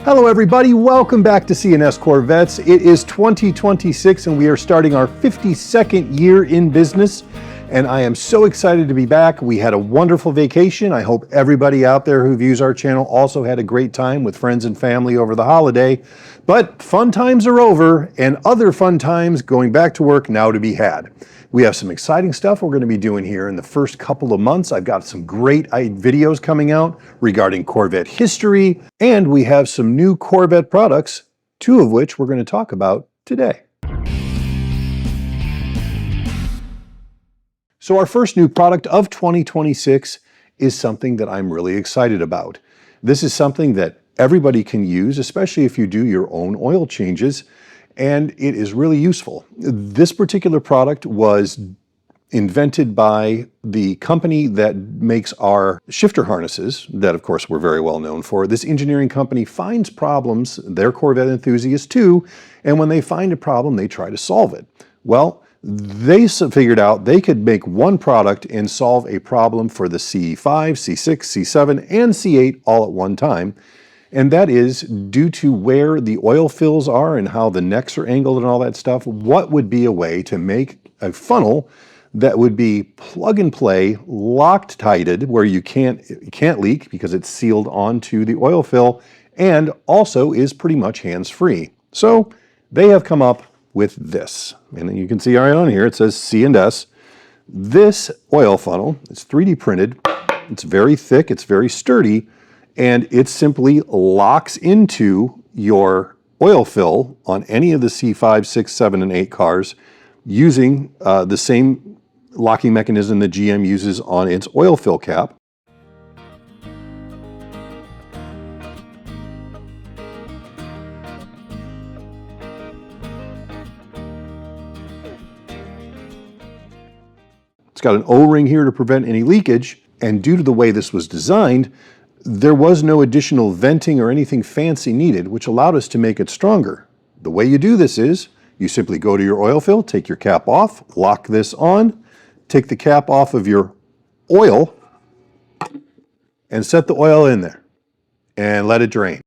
Hello everybody, welcome back to C&S Corvettes. It is 2026 and we are starting our 52nd year in business, and I am so excited to be back. We had a wonderful vacation. I hope everybody out there who views our channel also had a great time with friends and family over the holiday. But fun times are over and other fun times going back to work now to be had. We have some exciting stuff we're going to be doing here in the first couple of months. I've got some great videos coming out regarding Corvette history, and we have some new Corvette products, two of which we're going to talk about today. So our first new product of 2026 is something that I'm really excited about. This is something that everybody can use, especially if you do your own oil changes, and it is really useful. This particular product was invented by the company that makes our shifter harnesses, that of course we're very well known for. This engineering company finds problems, they're Corvette enthusiasts too, and when they find a problem, they try to solve it. Well, they figured out they could make one product and solve a problem for the C5, C6, C7, and C8 all at one time. And that is due to where the oil fills are and how the necks are angled and all that stuff. What would be a way to make a funnel that would be plug and play, locked tighted, where it can't leak because it's sealed onto the oil fill, and also is pretty much hands-free. So they have come up with this. And you can see right on here, it says C&S. This oil funnel is 3D printed. It's very thick, it's very sturdy, and it simply locks into your oil fill on any of the C5, 6, 7, and 8 cars using the same locking mechanism that GM uses on its oil fill cap. It's got an O-ring here to prevent any leakage, and due to the way this was designed, there was no additional venting or anything fancy needed, which allowed us to make it stronger. The way you do this is, you simply go to your oil fill, take your cap off, lock this on, take the cap off of your oil, and set the oil in there, and let it drain.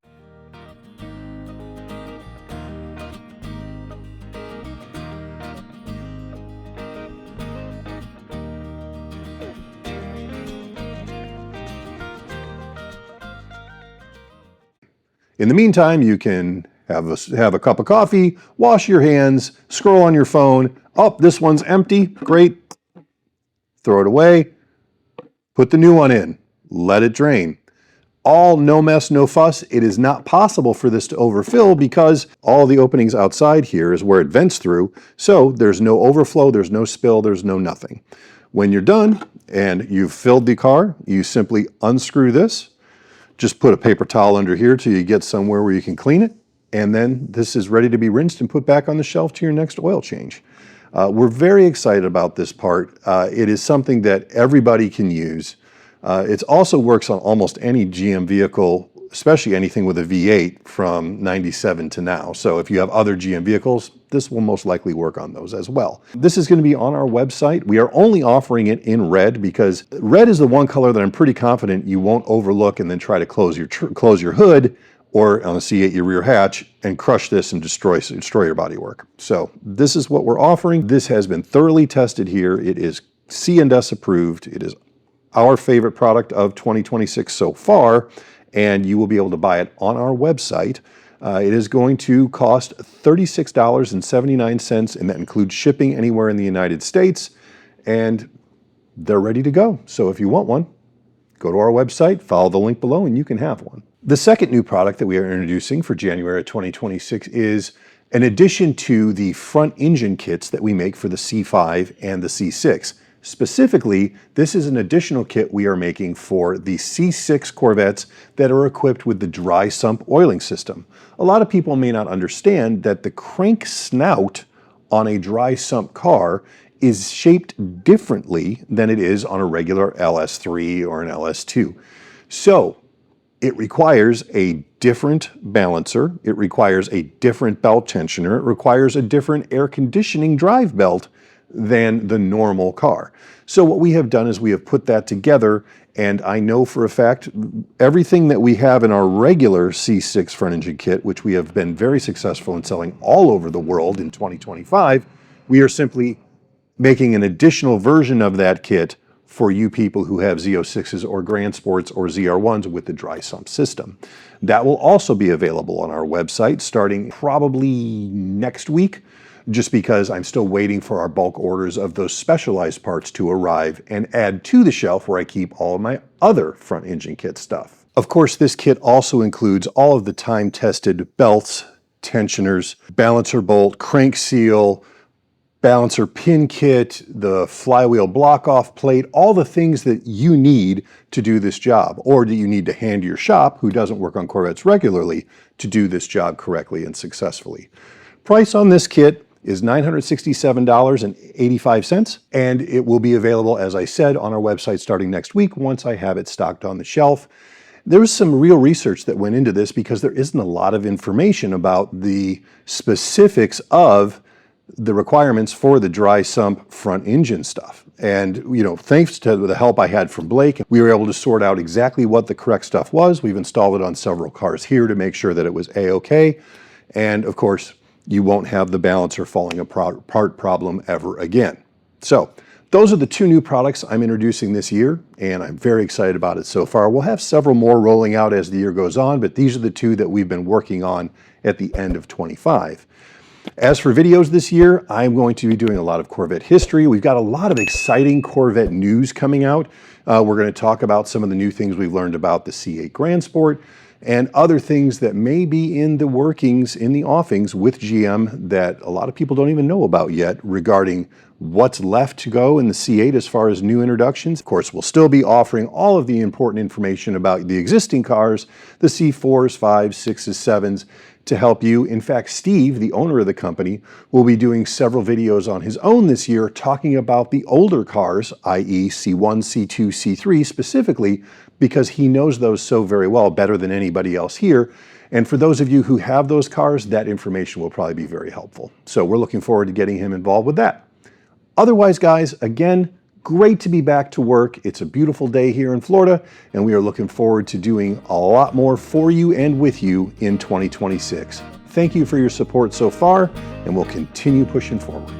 In the meantime, you can have a cup of coffee, wash your hands, scroll on your phone. Oh, this one's empty. Great. Throw it away. Put the new one in. Let it drain. All no mess, no fuss. It is not possible for this to overfill because all the openings outside here is where it vents through. So there's no overflow, there's no spill, there's no nothing. When you're done and you've filled the car, you simply unscrew this. Just put a paper towel under here till you get somewhere where you can clean it, and then this is ready to be rinsed and put back on the shelf to your next oil change. We're very excited about this part. It is something that everybody can use. It also works on almost any GM vehicle, especially anything with a V8 from 97 to now. So if you have other GM vehicles, this will most likely work on those as well. This is going to be on our website. We are only offering it in red because red is the one color that I'm pretty confident you won't overlook and then try to close your hood, or on a C8 your rear hatch, and crush this and destroy your bodywork. So this is what we're offering. This has been thoroughly tested here. It is C&S approved. It is our favorite product of 2026 so far, and you will be able to buy it on our website. It is going to cost $36.79, and that includes shipping anywhere in the United States, and they're ready to go. So if you want one, go to our website, follow the link below, and you can have one. The second new product that we are introducing for January 2026 is an addition to the front engine kits that we make for the C5 and the C6. Specifically, this is an additional kit we are making for the C6 Corvettes that are equipped with the dry-sump oiling system. A lot of people may not understand that the crank snout on a dry-sump car is shaped differently than it is on a regular LS3 or an LS2. So it requires a different balancer, it requires a different belt tensioner, it requires a different air conditioning drive belt than the normal car. So what we have done is we have put that together, and I know for a fact everything that we have in our regular C6 front engine kit, which we have been very successful in selling all over the world in 2025, we are simply making an additional version of that kit for you people who have Z06s or Grand Sports or ZR1s with the dry sump system. That will also be available on our website starting probably next week, just because I'm still waiting for our bulk orders of those specialized parts to arrive and add to the shelf where I keep all of my other front engine kit stuff. Of course, this kit also includes all of the time-tested belts, tensioners, balancer bolt, crank seal, balancer pin kit, the flywheel block-off plate, all the things that you need to do this job, or that you need to hand to your shop who doesn't work on Corvettes regularly to do this job correctly and successfully. Price on this kit is $967.85, and it will be available, as I said, on our website starting next week once I have it stocked on the shelf. There was some real research that went into this because there isn't a lot of information about the specifics of the requirements for the dry sump front engine stuff. And, thanks to the help I had from Blake, we were able to sort out exactly what the correct stuff was. We've installed it on several cars here to make sure that it was A-OK. And of course, you won't have the balancer falling apart problem ever again. So those are the two new products I'm introducing this year, and I'm very excited about it so far. We'll have several more rolling out as the year goes on, but these are the two that we've been working on at the end of 25. As for videos this year, I'm going to be doing a lot of Corvette history. We've got a lot of exciting Corvette news coming out. We're going to talk about some of the new things we've learned about the C8 Grand Sport and other things that may be in the workings, in the offings with GM that a lot of people don't even know about yet regarding what's left to go in the C8 as far as new introductions. Of course, we'll still be offering all of the important information about the existing cars, the C4s, 5s, 6s, 7s, to help you. In fact, Steve, the owner of the company, will be doing several videos on his own this year talking about the older cars, i.e. C1, C2, C3 specifically, because he knows those so very well, better than anybody else here. And for those of you who have those cars, that information will probably be very helpful. So we're looking forward to getting him involved with that. Otherwise, guys, again, great to be back to work. It's a beautiful day here in Florida, and we are looking forward to doing a lot more for you and with you in 2026. Thank you for your support so far, and we'll continue pushing forward.